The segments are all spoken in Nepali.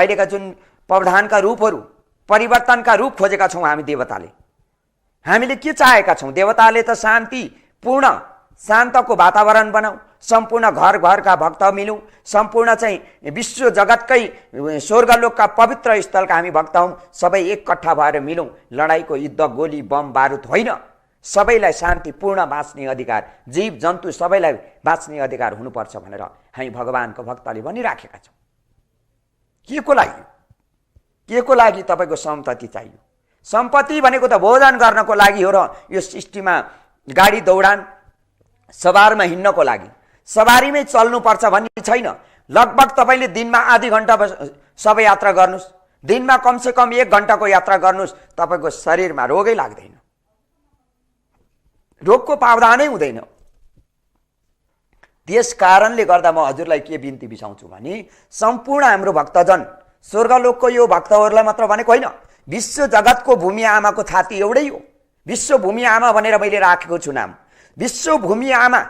अहिलेका जुन प्रावधानका रूपहरू परिवर्तनका रूप खोजेका छौँ हामी देवताले। हामीले के चाहेका छौँ? देवताले त शान्ति पूर्ण शान्तको वातावरण बनाऊ, सम्पूर्ण घर घरका भक्त मिलौँ, सम्पूर्ण चाहिँ विश्व जगतकै स्वर्गलोकका पवित्र स्थलका हामी भक्त हौँ, सबै एकट्ठा भएर मिलौँ। लडाइँको युद्ध गोली बम बारुद होइन, सबैलाई शान्तिपूर्ण बाँच्ने अधिकार, जीव जन्तु सबैलाई बाँच्ने अधिकार हुनुपर्छ भनेर हामी भगवानको भक्तले भनिराखेका छौँ। के को लागि तपाईँको सम्पत्ति चाहियो? सम्पत्ति भनेको त भोजन गर्नको लागि हो र यो सृष्टिमा गाडी दौडान सवारमा हिँड्नको लागि, सवारीमै चल्नुपर्छ भन्ने छैन। लगभग तपाईँले दिनमा आधी घन्टा सबै यात्रा गर्नुहोस्, दिनमा कमसेकम 1 घन्टाको यात्रा गर्नुहोस्, तपाईँको शरीरमा रोगै लाग्दैन, रोगको प्रावधानै हुँदैन। त्यस कारणले गर्दा म हजुरलाई के बिन्ती बिसाउँछु भने सम्पूर्ण हाम्रो भक्तजन, स्वर्गलोकको यो भक्तहरूलाई मात्र भनेको होइन, विश्व जगतको भूमि आमाको छाती एउटै हो। विश्व भूमि आमा भनेर मैले राखेको छु नाम। विश्व भूमि आमा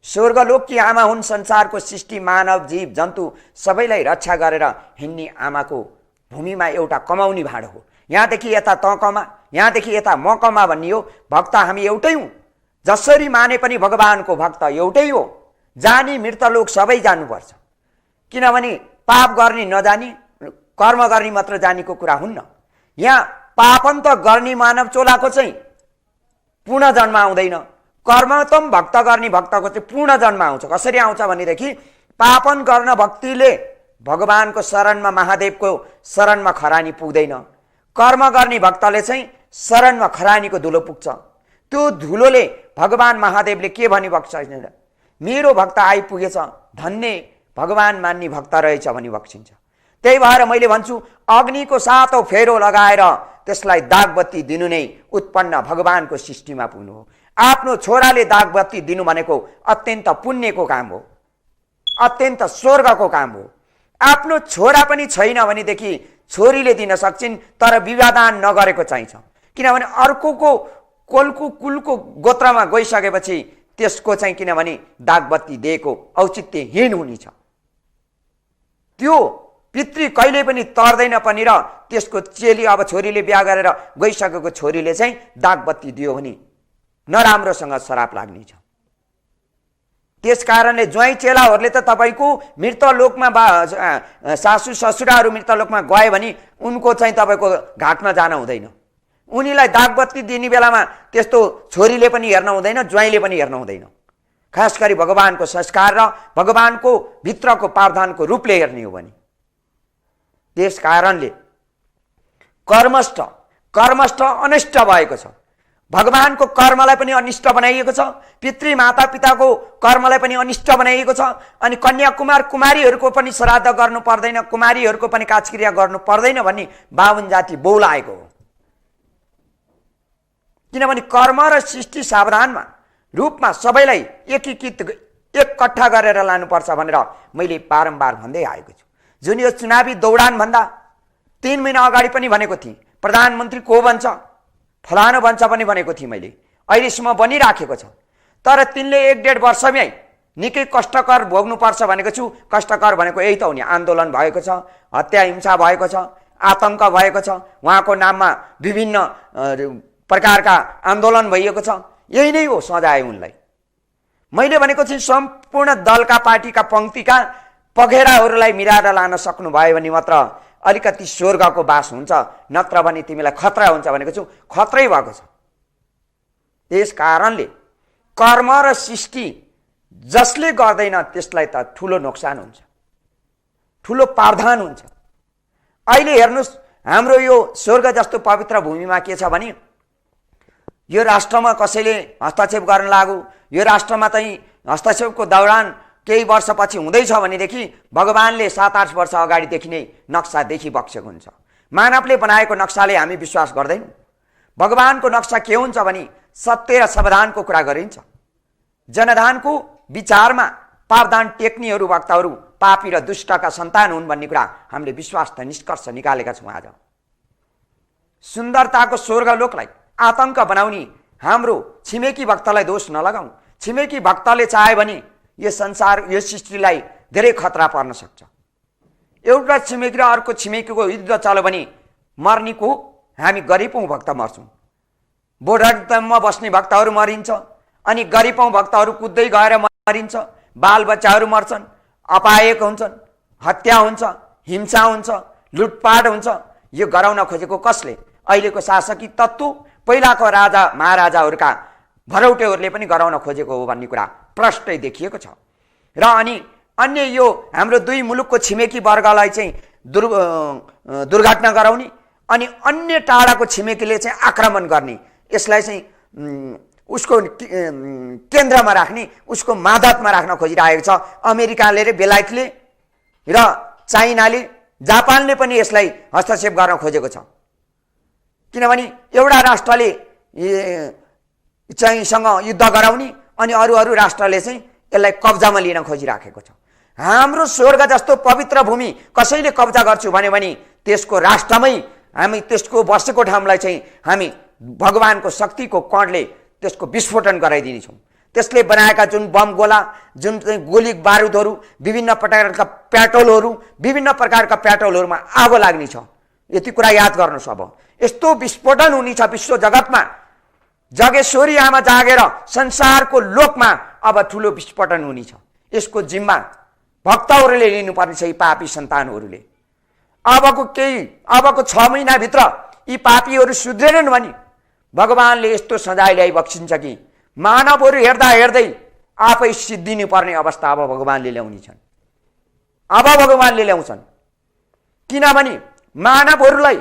स्वर्गलोककी आमा हुन्। संसारको सृष्टि मानव जीव जन्तु सबैलाई रक्षा गरेर हिँड्ने आमाको भूमिमा एउटा कमाउने भाँडो हो। यहाँदेखि यता त कमा, यहाँदेखि यता म कमा भन्ने हो। भक्त हामी एउटै हौँ। जसरी माने पनि भगवानको भक्त एउटै हो। जानी मृतलोक सबै जानुपर्छ, किनभने पाप गर्ने नजानी कर्म गर्ने मात्र जानीको कुरा हुन्न। यहाँ पापन त गर्ने मानव चोलाको चाहिँ पूर्ण जन्म आउँदैन, कर्मतम भक्त गर्ने भक्तको चाहिँ पूर्ण जन्म आउँछ। कसरी आउँछ भनेदेखि पापन गर्न भक्तिले भगवानको शरणमा महादेवको शरणमा खरानी पुग्दैन, कर्म गर्ने भक्तले चाहिँ शरणमा खरानीको धुलो पुग्छ। त्यो धुलोले भगवान महादेवले के भनी बक्सिन्छ? मेरो भक्त आइपुगेछ, धन्य भगवान मान्ने भक्त रहेछ भनी बक्सिन्छ। त्यही भएर मैले भन्छु अग्निको 7औं फेरो लगाएर त्यसलाई दागबत्ती दिनु नै उत्पन्न भगवानको सृष्टिमा पुग्नु हो। आफ्नो छोराले दागबत्ती दिनु भनेको अत्यन्त पुण्यको काम हो, अत्यन्त स्वर्गको काम हो। आफ्नो छोरा पनि छैन भनेदेखि छोरीले दिन सक्छिन्, तर विवाहदान नगरेको चाहिन्छ। किनभने अर्कोको कुलको गोत्रमा गइसकेपछि त्यसको चाहिँ किनभने दागबत्ती दिएको औचित्यहीन हुनेछ। त्यो पितृ कहिले पनि तर्दैन पनि र त्यसको चेली अब छोरीले बिहा गरेर गइसकेको छोरीले चाहिँ दागबत्ती दियो भने नराम्रोसँग श्राप लाग्नेछ। त्यस कारणले ज्वाइँ चेलाहरूले त तपाईको मृतलोकमा सासू ससुराहरू मृतलोकमा गए भने उनको चाहिँ तपाईको घाटमा जान हुँदैन। उनीलाई दागबत्ती दिने बेलामा त्यस्तो छोरीले पनि हेर्न हुँदैन, ज्वाइँले पनि हेर्न हुँदैन। खास गरी भगवानको संस्कार र भगवानको भित्रको प्रावधानको रूपले हेर्ने हो भने। त्यस कारणले कर्मष्ट अनिष्ट भएको छ। भगवानको कर्मलाई पनि अनिष्ट बनाइएको छ, पितृ माता पिताको कर्मलाई पनि अनिष्ट बनाइएको छ। अनि कन्याकुमार कुमारीहरूको पनि श्राद्ध गर्नु पर्दैन, कुमारीहरूको पनि काजक्रिया गर्नु पर्दैन भन्ने 52 जाति बोलाएको हो। किनभने कर्म र सृष्टि सावधानमा रूपमा सबैलाई एकीकृत एकट्ठा गरेर लानुपर्छ भनेर मैले बारम्बार भन्दै आएको छु। जुन यो चुनावी दौडान भन्दा 3 महिना अगाडि पनि भनेको थिएँ, प्रधानमन्त्री को बन्छ, फलानु बन्छ पनि भनेको थिएँ मैले। अहिलेसम्म बनिराखेको छ, तर तिनले 1.5 वर्षमै निकै कष्टकर भोग्नुपर्छ भनेको छु। कष्टकर भनेको यही त हो नि, आन्दोलन भएको छ, हत्या हिंसा भएको छ, आतंक भएको छ, उहाँको नाममा विभिन्न प्रकारका आन्दोलन भइएको छ। यही नै हो सजाय उनलाई। मैले भनेको चाहिँ सम्पूर्ण दलका पार्टीका पंक्तिका पघेराहरूलाई मिलाएर लान सक्नुभयो भने मात्र अलिकति स्वर्गको बास हुन्छ, नत्र भने तिमीलाई खतरा हुन्छ भनेको छु। खतरै भएको छ। त्यस कारणले कर्म र सृष्टि जसले गर्दैन त्यसलाई त ठुलो नोक्सान हुन्छ, ठुलो प्रावधान हुन्छ। अहिले हेर्नुस्, हाम्रो यो स्वर्ग जस्तो पवित्र भूमिमा के छ भने यो राष्ट्रमा कसैले हस्तक्षेप गर्न लागु, यो राष्ट्रमा चाहिँ हस्तक्षेपको दौरान केही वर्षपछि हुँदैछ भनेदेखि भगवानले 7-8 वर्ष अगाडिदेखि नै नक्सा देखि बक्सेको हुन्छ। मानवले बनाएको नक्साले हामी विश्वास गर्दैनौँ। भगवानको नक्सा के हुन्छ भने सत्य र समाधानको कुरा गरिन्छ। जनधानको विचारमा प्रावधान टेक्नेहरू वक्ताहरू पापी र दुष्टका सन्तान हुन् भन्ने कुरा हामीले विश्वास त निष्कर्ष निकालेका छौँ। आज सुन्दरताको स्वर्गलोकलाई आतंक बनाउने हाम्रो छिमेकी भक्तलाई दोष नलगाउँ। छिमेकी भक्तले चाहे भने यो संसार यो सृष्टिलाई धेरै खतरा पर्न सक्छ। एउटा छिमेकी र अर्को छिमेकीको युद्ध चल्यो भने मर्नेको हामी गरिबौँ भक्त मर्छौँ। बोर्डरमा बस्ने भक्तहरू मरिन्छ, अनि गरिबौँ भक्तहरू कुद्दै गएर मरिन्छ, बालबच्चाहरू मर्छन्, अपायक हुन्छन्, हत्या हुन्छ, हिंसा हुन्छ, लुटपाट हुन्छ। यो गराउन खोजेको कसले? अहिलेको शासकीय तत्त्व, पहिलाको राजा महाराजाहरूका भरौटेहरूले पनि गराउन खोजेको हो भन्ने कुरा प्रष्टै देखिएको छ। र अनि अन्य यो हाम्रो दुई मुलुकको छिमेकी वर्गलाई चाहिँ दुर्घटना गराउने अनि अन्य टाढाको छिमेकीले चाहिँ आक्रमण गर्ने, यसलाई चाहिँ उसको केन्द्रमा राख्ने, उसको मादतमा राख्न खोजिरहेको छ अमेरिकाले र बेलायतले र चाइनाले, जापानले पनि यसलाई हस्तक्षेप गर्न खोजेको छ। किनभने एउटा राष्ट्रले चाहिँ सँग युद्ध गराउने अनि अरू राष्ट्रले चाहिँ यसलाई कब्जामा लिन खोजिराखेको छ। हाम्रो स्वर्ग जस्तो पवित्र भूमि कसैले कब्जा गर्छु भन्यो भने त्यसको राष्ट्रमै हामी त्यसको बसेको ठाउँलाई चाहिँ हामी भगवानको शक्तिको कणले त्यसको विस्फोटन गराइदिनेछौँ। त्यसले बनाएका जुन बम गोला, जुन चाहिँ गोली बारुदहरू, विभिन्न प्रकारका पेट्रोलहरूमा आगो लाग्ने छ। यति कुरा याद गर्नुहोस्। अब यस्तो विस्फोटन हुनेछ विश्व जगतमा, जगेश्वरी आमा जागेर संसारको लोकमा अब ठुलो विस्फोटन हुनेछ। यसको जिम्मा भक्तहरूले लिनुपर्ने छ, यी पापी सन्तानहरूले। अबको 6 महिनाभित्र यी पापीहरू सुध्रेनन् भने भगवानले यस्तो सजाय ल्याइ बक्सिन्छ कि मानवहरू हेर्दा हेर्दै आफै सिद्धिनु पर्ने अवस्था अब भगवानले ल्याउनेछन्। अब भगवानले ल्याउँछन्, किनभने मानवहरूलाई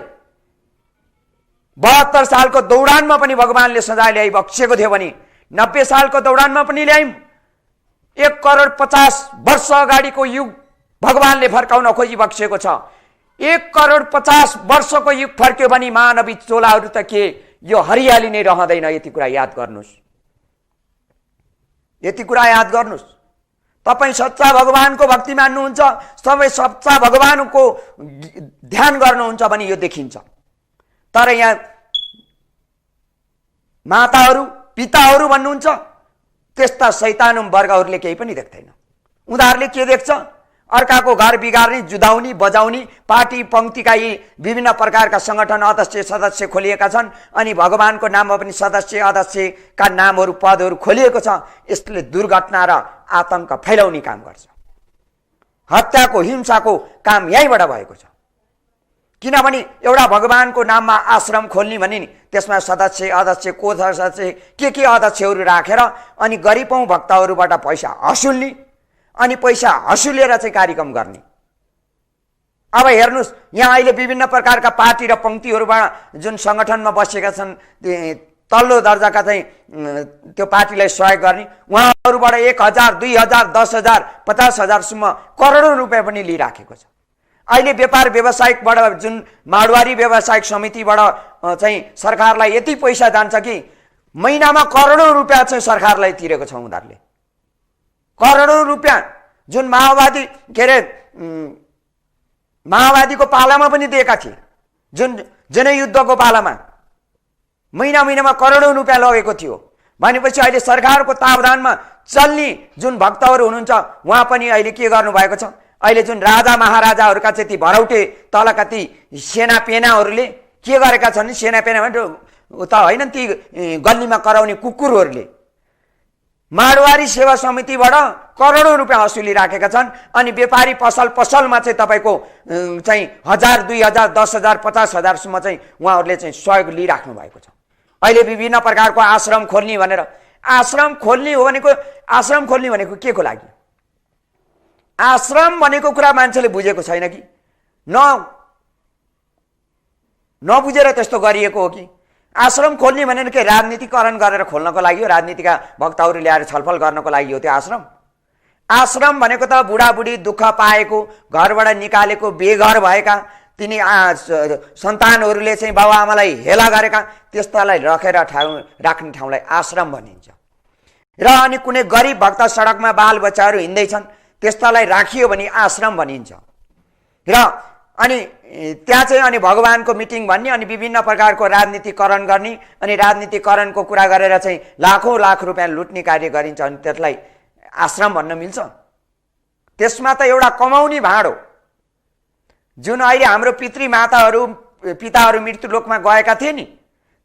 72 सालको दौडानमा पनि भगवानले सजाय ल्याइ बक्सेको थियो भने 90 सालको दौडानमा पनि ल्याइम। 1,50,00,000 वर्ष अगाडिको युग भगवानले फर्काउन खोजी बक्सेको छ। 1,50,00,000 वर्षको युग फर्क्यो भने मानवी चोलाहरू त के यो हरियाली नै रहँदैन। यति कुरा याद गर्नुहोस्, यति कुरा याद गर्नुहोस्। तपाईँ सच्चा भगवानको भक्ति मान्नुहुन्छ, सबै सच्चा भगवानको ध्यान गर्नुहुन्छ भने यो देखिन्छ। तर यहाँ माताहरू पिताहरू भन्नुहुन्छ त्यस्ता शैतान वर्गहरूले केही पनि देख्दैन। उनीहरूले के देख्छ? अर्काको घर बिगार्ने, जुदाउने, बजाउने, पार्टी पंक्तिका यी विभिन्न प्रकारका संगठन अध्यक्ष सदस्य खोलिएका छन् अनि भगवानको नाममा पनि सदस्य अध्यक्षका नामहरू पदहरू खोलिएको छ। यसले दुर्घटना र आतंक फैलाउने काम गर्छ। हत्याको हिंसाको काम यहीँबाट भएको छ। किनभने एउटा भगवानको नाममा आश्रम खोल्ने भने नि त्यसमा सदस्य अध्यक्ष कोषाध्यक्ष के अध्यक्षहरू राखेर अनि गरिबौँ भक्तहरूबाट पैसा हसुल्ने अनि पैसा हसुलेर चाहिँ कार्यक्रम गर्ने। अब हेर्नुहोस्, यहाँ अहिले विभिन्न प्रकारका पार्टी र पंक्तिहरूबाट जुन संगठनमा बसेका छन्, तल्लो दर्जाका चाहिँ त्यो पार्टीलाई सहयोग गर्ने, उहाँहरूबाट 1,000, 2,000, 10,000, 50,000सम्म करोडौं रुपियाँ पनि लिइराखेको छ। अहिले व्यापार व्यवसायिकबाट जुन माडवारी व्यवसायिक समितिबाट चाहिँ सरकारलाई यति पैसा जान्छ कि महिनामा करोडौं रुपियाँ चाहिँ सरकारलाई तिरेको छ उनीहरूले। करोडौं रुपियाँ जुन माओवादी माओवादीको पालामा पनि दिएका थिए, जुन जनयुद्धको पालामा महिनामा करोडौं रुपियाँ लगेको थियो भनेपछि अहिले सरकारको तावधानमा चल्ने जुन भक्तहरू हुनुहुन्छ उहाँ पनि अहिले के गर्नु भएको छ? अहिले जुन राजा महाराजाहरूका चाहिँ ती भरौटे तलका ती सेनापेनाहरूले के गरेका छन्? सेनापेना भने त होइन, ती गल्लीमा कराउने कुकुरहरूले माडवारी सेवा समितिबाट करोडौं रुपियाँ असुली राखेका छन् अनि व्यापारी पसलमा चाहिँ तपाईको चाहिँ 1,000, 2,000, 10,000, 50,000सम्म चाहिँ उहाँहरूले चाहिँ सहयोग लिइराख्नु भएको छ। अहिले विभिन्न प्रकारको आश्रम खोल्ने भनेर, आश्रम खोल्ने भनेको के को लागि? आश्रम भनेको कुरा मान्छेले बुझेको छैन कि नबुझेर त्यस्तो गरिएको हो कि? आश्रम खोल्ने भनेर के राजनीतिकरण गरेर खोल्नको लागि हो? राजनीतिका भक्तहरू ल्याएर छलफल गर्नको लागि हो त्यो आश्रम? आश्रम भनेको त बुढाबुढी दुःख पाएको, घरबाट निकालेको, बेघर भएका तिनी सन्तानहरूले चाहिँ बाबुआमालाई हेला गरेका त्यस्तालाई राख्ने ठाउँलाई आश्रम भनिन्छ। र अनि कुनै गरिब भक्त सडकमा बालबच्चाहरू हिँड्दैछन् त्यस्तालाई राखियो भने आश्रम भनिन्छ। र अनि त्यहाँ चाहिँ अनि भगवानको मिटिङ भन्ने अनि विभिन्न प्रकारको राजनीतिकरण गर्ने अनि राजनीतिकरणको कुरा गरेर चाहिँ लाखौं लाख रुपियाँ लुट्ने कार्य गरिन्छ अनि त्यसलाई आश्रम भन्न मिल्छ? त्यसमा त एउटा कमाउने भाँडो, जुन अहिले हाम्रो पितृमाताहरू पिताहरू मृत्युलोकमा गएका थिए नि,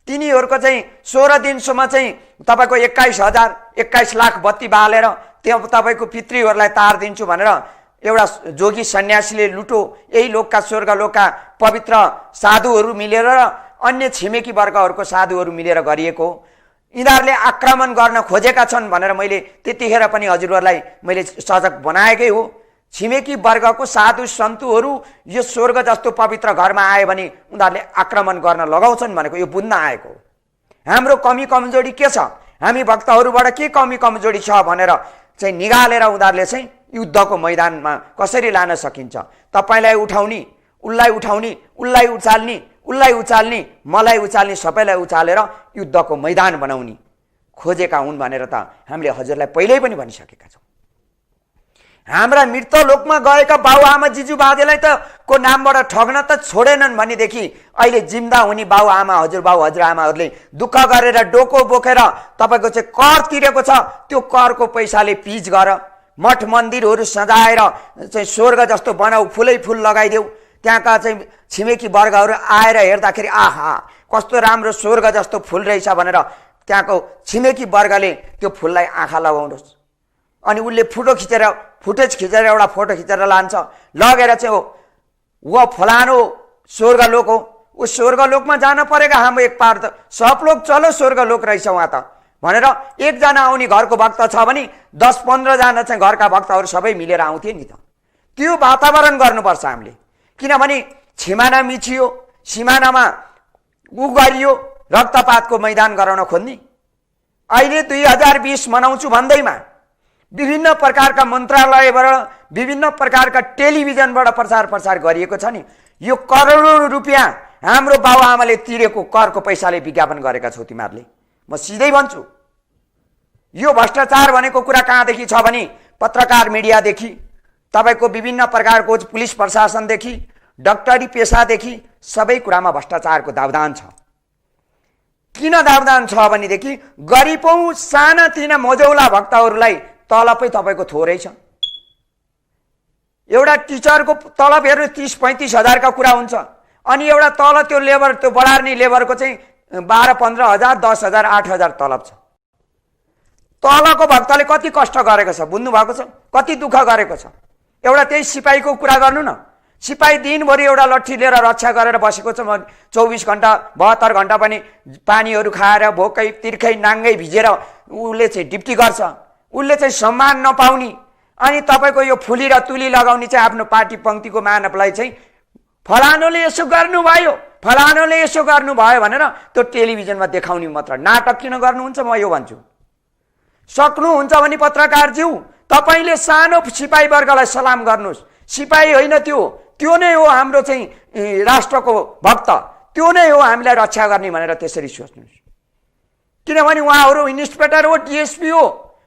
तिनीहरूको चाहिँ 16 दिनसम्म चाहिँ तपाईँको 21 लाख बत्ती बालेर त्यो तपाईँको पितृहरूलाई तार दिन्छु भनेर एउटा जोगी सन्यासीले लुटो यही लोकका स्वर्ग लोकका पवित्र साधुहरू मिलेर र अन्य छिमेकी वर्गहरूको साधुहरू मिलेर गरिएको। यिनीहरूले आक्रमण गर्न खोजेका छन् भनेर मैले त्यतिखेर पनि हजुरहरूलाई मैले सजग बनाएकै हो। छिमेकी वर्गको साधु सन्तुहरू यो स्वर्ग जस्तो पवित्र घरमा आए भने उनीहरूले आक्रमण गर्न लगाउँछन् भनेको यो बुझ्न आएको। हाम्रो कमी कमजोरी के छ, हामी भक्तहरूबाट के कमी कमजोरी छ भनेर चाहिँ निगालेर उनीहरूले चाहिँ युद्धको मैदानमा कसरी लान सकिन्छ। तपाईँलाई उठाउने, उसलाई उठाउने, उसलाई उचाल्ने, उसलाई उचाल्ने, मलाई उचाल्ने, सबैलाई उचालेर युद्धको मैदान बनाउने खोजेका हुन् भनेर त हामीले हजुरलाई पहिल्यै पनि भनिसकेका छौँ। हाम्रा मृत लोकमा गएका बाबुआमा जिजुबाजेलाई त को नामबाट ठग्न त छोडेनन् भनेदेखि अहिले जिम्दा हुने बाबुआमा हजुरबाउ हजुरआमाहरूले दुःख गरेर डोको बोकेर तपाईँको चाहिँ कर तिरेको छ, त्यो करको पैसाले पिच गर, मठ मन्दिरहरू सजाएर चाहिँ स्वर्ग जस्तो बनाऊ, फुलै फुल लगाइदेऊ। त्यहाँका चाहिँ छिमेकी वर्गहरू आएर हेर्दाखेरि आहा कस्तो राम्रो स्वर्ग जस्तो फुल रहेछ भनेर त्यहाँको छिमेकी वर्गले त्यो फुललाई आँखा लगाउनुहोस्। अनि उसले फुटेज खिचेर एउटा फोटो खिचेर लान्छ, लगेर चाहिँ वो फलानो स्वर्गलोक हो, ऊ स्वर्गलोकमा जान परेगा हाम्रो एक पार त सब लोग चलो स्वर्गलोक रहेछ उहाँ त भनेर एकजना आउने घरको भक्त छ भने 10-15 जना चाहिँ घरका भक्तहरू सबै मिलेर आउँथे नि त। त्यो वातावरण गर्नुपर्छ हामीले, किनभने छिमाना मिचियो, सिमानामा उ गरियो, रक्तपातको मैदान गराउन खोज्ने। अहिले 2020 मनाउँछु भन्दैमा विभिन्न प्रकारका मन्त्रालयबाट विभिन्न प्रकारका टेलिभिजनबाट प्रचार गरिएको छ नि। यो करोडौं रुपियाँ हाम्रो बाबुआमाले तिरेको करको पैसाले विज्ञापन गरेका छौ तिमीहरूले। म सिधै भन्छु, यो भ्रष्टाचार भनेको कुरा कहाँदेखि छ भने पत्रकार मिडियादेखि, तपाईँको विभिन्न प्रकारको पुलिस प्रशासनदेखि, डक्टरी पेसादेखि सबै कुरामा भ्रष्टाचारको दावदान छ। किन दावदान छ भनेदेखि गरिबौं सानातिना मजौला भक्तहरूलाई तलबै तपाईँको थोरै छ। एउटा टिचरको तलब हेर्नु 30-35 हजारका कुरा हुन्छ, अनि एउटा तल त्यो लेबर त्यो बढार्ने लेबरको चाहिँ 12-15 हजार, 10 हजार, 8 हजार तलब छ। तलको भक्तले कति कष्ट गरेको छ बुझ्नु भएको छ, कति दुःख गरेको छ। एउटा त्यही सिपाहीको कुरा गर्नु न, सिपाही दिनभरि एउटा लट्ठी लिएर रक्षा गरेर बसेको छ, 24 घण्टा 72 घण्टा पनि पानीहरू खाएर भोकै तिर्खै नाङ्गै भिजेर उसले चाहिँ ड्युटी गर्छ, उसले चाहिँ सम्मान नपाउने। अनि तपाईँको यो फुली र तुली लगाउने चाहिँ आफ्नो पार्टी पङ्क्तिको मानवलाई चाहिँ फलानोले यसो गर्नुभयो, फलानोले यसो गर्नुभयो भनेर त्यो टेलिभिजनमा देखाउने मात्र। नाटक किन गर्नुहुन्छ म यो भन्छु। सक्नुहुन्छ भने पत्रकारज्यू तपाईँले सानो सिपाही वर्गलाई सलाम गर्नुहोस्। सिपाही होइन त्यो नै हो हाम्रो चाहिँ राष्ट्रको भक्त, त्यो नै हो हामीलाई रक्षा गर्ने भनेर त्यसरी सोच्नुहोस्। किनभने उहाँहरू इन्सपेक्टर हो, डिएसपी हो,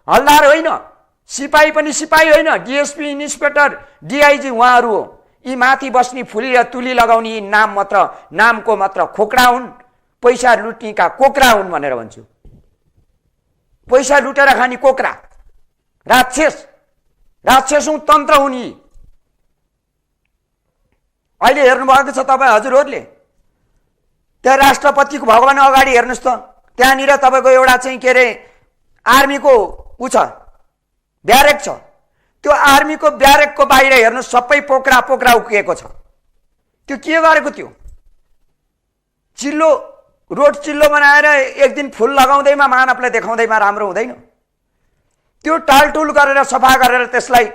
हलदार होइन। सिपाही पनि सिपाही होइन, डिएसपी, इन्सपेक्टर, डिआइजी उहाँहरू हो। यी माथि बस्ने फुली र तुली लगाउने यी नामको मात्र खोक्रा हुन्, पैसा लुट्नेका कोक्रा हुन् भनेर भन्छु। पैसा लुटेर खाने कोक्रा, राक्षसौं तन्त्र हुन् यी। अहिले हेर्नुभएको छ तपाईँ हजुरहरूले, त्यहाँ राष्ट्रपतिको भवन अगाडि हेर्नुहोस् त, त्यहाँनिर तपाईँको एउटा चाहिँ के अरे आर्मीको उ छ, ब्यारेक छ। त्यो आर्मीको ब्यारेकको बाहिर हेर्नुहोस् सबै पोखरा उकिएको छ। त्यो के गरेको त्यो रोड चिल्लो बनाएर एक दिन फुल लगाउँदैमा मानवलाई देखाउँदैमा राम्रो हुँदैन। त्यो टालटुल गरेर सफा गरेर त्यसलाई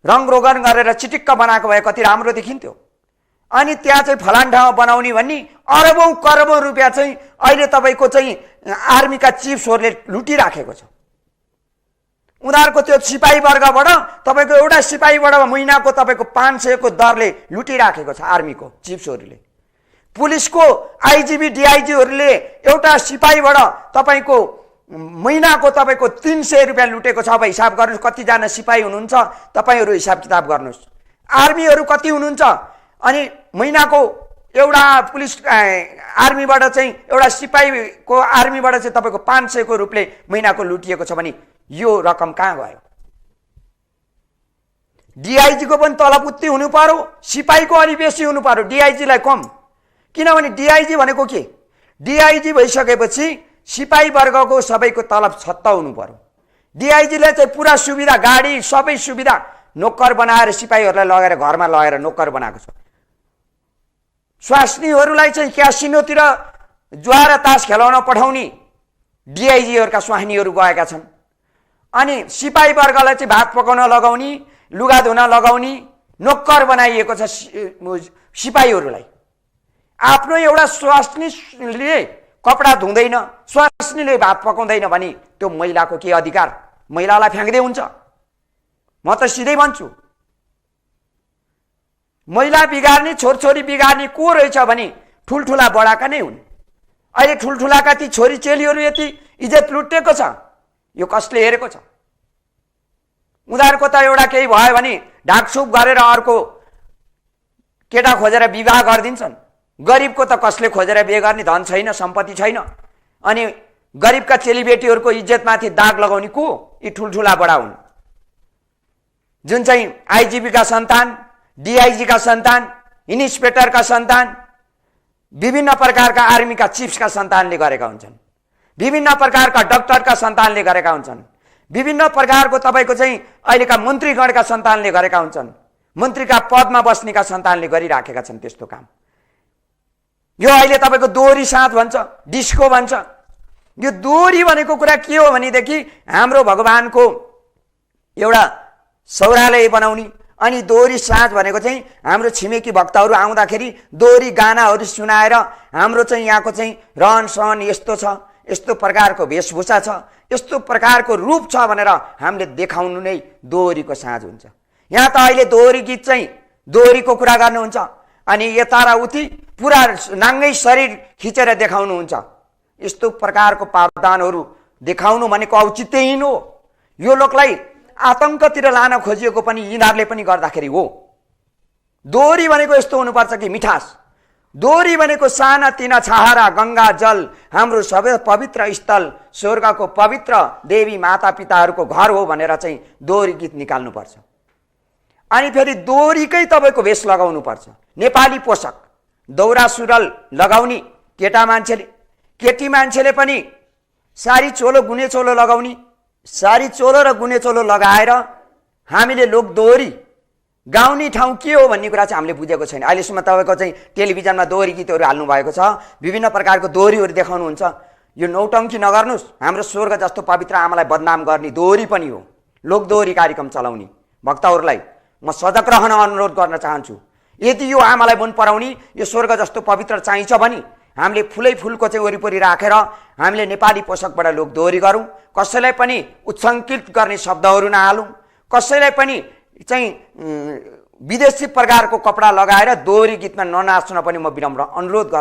रङरोगन गरेर चिटिक्क बनाएको भए कति राम्रो देखिन्थ्यो। अनि त्यहाँ चाहिँ फलान ठाउँमा बनाउने भन्ने अरबौं करबौं रुपियाँ चाहिँ अहिले तपाईँको चाहिँ आर्मीका चिफ्सहरूले लुटिराखेको छ। उनीहरूको त्यो सिपाही वर्गबाट तपाईँको एउटा सिपाहीबाट महिनाको तपाईँको 500 को दरले लुटिराखेको छ आर्मीको चिफ्सहरूले। पुलिसको आइजिबी डिआइजीहरूले एउटा सिपाहीबाट तपाईँको महिनाको तपाईँको 300 रुपियाँ लुटेको छ। अब हिसाब गर्नुहोस् कतिजना सिपाही हुनुहुन्छ, तपाईँहरू हिसाब किताब गर्नुहोस्। आर्मीहरू कति हुनुहुन्छ, अनि महिनाको एउटा पुलिस आर्मीबाट चाहिँ एउटा सिपाहीको आर्मीबाट चाहिँ तपाईँको 500 को रुपले महिनाको लुटिएको छ भने यो रकम कहाँ गयो? डिआइजीको पनि तलब उति हुनु पर्यो, सिपाहीको अलि बेसी हुनु पर्यो, डिआइजीलाई कम। किनभने डिआइजी भनेको के, डिआइजी भइसकेपछि सिपाही वर्गको सबैको तलब छत्ता हुनु पर्यो। डिआइजीले चाहिँ पुरा सुविधा, गाडी सबै सुविधा नोकर बनाएर सिपाहीहरूलाई लगेर घरमा लगेर नोकर बनाएको छ। स्वास्नीहरूलाई चाहिँ क्यासिनोतिर जुवा र तास खेलाउन पठाउने डिआइजीहरूका स्वास्नीहरू गएका छन्। अनि सिपाही वर्गलाई चाहिँ भात पकाउन लगाउने, लुगा धुन लगाउने नोकर बनाइएको छ सिपाहीहरूलाई। आफ्नो एउटा स्वास्नीले कपडा धुँदैन, स्वास्नीले भात पकाउँदैन भने त्यो महिलाको के अधिकार? महिलालाई फ्याँक्दै हुन्छ? म त सिधै भन्छु, महिला बिगार्ने, छोरछोरी बिगार्ने को रहेछ भने ठुल्ठुला बडाका नै हुन्। अहिले ठुल्ठुलाका ती छोरी चेलीहरू यति इज्जत लुटेको छ, यो कसले हेरेको छ? उनीहरूको त एउटा केही भयो भने ढाकछुप गरेर अर्को केटा खोजेर विवाह गरिदिन्छन्। गरिबको त कसले खोजेर बिहे गर्ने? धन छैन, सम्पत्ति छैन। अनि गरिबका चेलीबेटीहरूको इज्जतमाथि दाग लगाउने को? यी ठुल्ठुला बडा हुन्, जुन चाहिँ आइजिपीका सन्तान, डिआइजीका सन्तान, इन्सपेक्टरका सन्तान, विभिन्न प्रकारका आर्मीका चिफ्सका सन्तानले गरेका हुन्छन्, विभिन्न प्रकारका डाक्टरका सन्तानले गरेका हुन्छन्, विभिन्न प्रकारको तपाईँको चाहिँ अहिलेका मन्त्रीगणका सन्तानले गरेका हुन्छन्, मन्त्रीका पदमा बस्नेका सन्तानले गरिराखेका छन् त्यस्तो काम। यो अहिले तपाईँको दोहोरी साथ भन्छ, डिस्को भन्छ। यो दोहोरी भनेको कुरा के हो भनेदेखि हाम्रो भगवानको एउटा सौरालय बनाउने। अनि दोहोरी साँझ भनेको चाहिँ हाम्रो छिमेकी भक्तहरू आउँदाखेरि दोहोरी गानाहरू सुनाएर हाम्रो चाहिँ यहाँको चाहिँ रहन सहन यस्तो छ, यस्तो प्रकारको वेशभूषा छ, यस्तो प्रकारको रूप छ भनेर हामीले देखाउनु नै दोहोरीको साँझ हुन्छ। यहाँ त अहिले दोहोरी गीत चाहिँ दोहोरीको कुरा गर्नुहुन्छ, अनि यता र उति पुरा नाङ्गै शरीर खिचेर देखाउनुहुन्छ। यस्तो प्रकारको प्रावधानहरू देखाउनु भनेको औचित्यहीन हो। यो लोकलाई आतंकतिर लान खोजिएको पनि यिनीहरूले पनि गर्दाखेरि हो। दोहोरी भनेको यस्तो हुनुपर्छ कि मिठास। दोहोरी भनेको साना तिना छाहारा गंगा जल, हाम्रो सबै पवित्र स्थल, स्वर्गको पवित्र देवी माता पिताहरूको घर हो भनेर चाहिँ दोहोरी गीत निकाल्नुपर्छ। अनि फेरि दोहोरीकै तपाईँको वेश लगाउनु पर्छ। नेपाली पोसाक दौरा सुरुवाल लगाउने केटा मान्छेले, केटी मान्छेले पनि सारी चोलो गुने चोलो लगाउने। सारी चोलो र गुने चोलो लगाएर हामीले लोक दोहोरी गाउने ठाउँ के हो भन्ने कुरा चाहिँ हामीले बुझेको छैन। अहिलेसम्म तपाईँको चाहिँ टेलिभिजनमा दोहोरी गीतहरू हाल्नु भएको छ, विभिन्न प्रकारको दोहोरीहरू देखाउनुहुन्छ। यो नौटङ्की नगर्नुहोस्। हाम्रो स्वर्ग जस्तो पवित्र आमालाई बदनाम गर्ने दोहोरी पनि हो, लोक दोहोरी कार्यक्रम चलाउने। भक्तहरूलाई म सजग रहन अनुरोध गर्न चाहन्छु। यदि यो आमालाई मन पराउने, यो स्वर्ग जस्तो पवित्र चाहिन्छ भने हामीले फुलै फुलको चाहिँ वरिपरि राखेर हामीले नेपाली पोसाकबाट लोक दोहोरी गरौँ। कसैलाई पनि उत्सङ्कित गर्ने शब्दहरू नहालौँ। कसैलाई पनि चाहिँ विदेशी प्रकारको कपडा लगाएर दोहोरी गीतमा ननाच्न पनि म विनम्र अनुरोध